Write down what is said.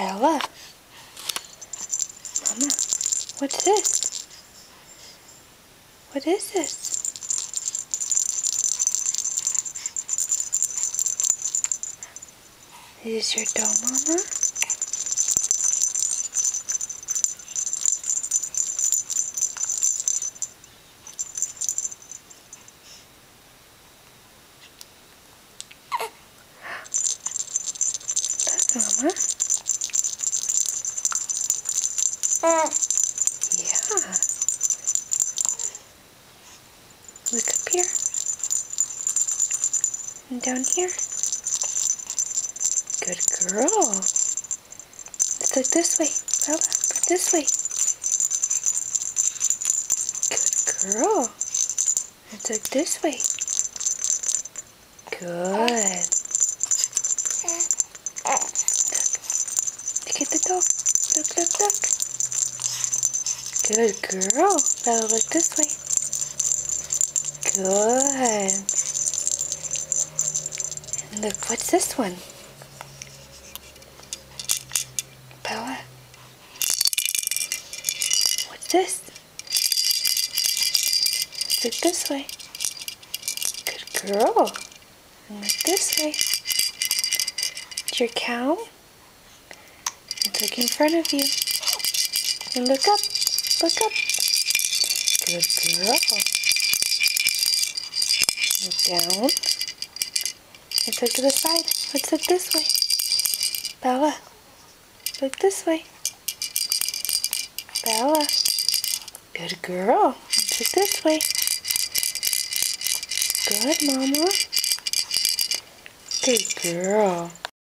Bella. Mama, what's this? What is this? Is this your doll, Mama? Mama? Yeah. Look up here. And down here. Good girl. Let's look this way. Bella, look this way. Good girl. Let's look this way. Good. Look at the dog. Look, look, look. Good girl. Bella, look this way. Good. And look, what's this one? Bella. What's this? Let's look this way. Good girl. And look this way. It's your cow. Let's look in front of you. And look up. Look up. Good girl. Look down. Let's look to the side. Let's look this way. Bella. Look this way. Bella. Good girl. Let's look this way. Good, Mama. Good girl.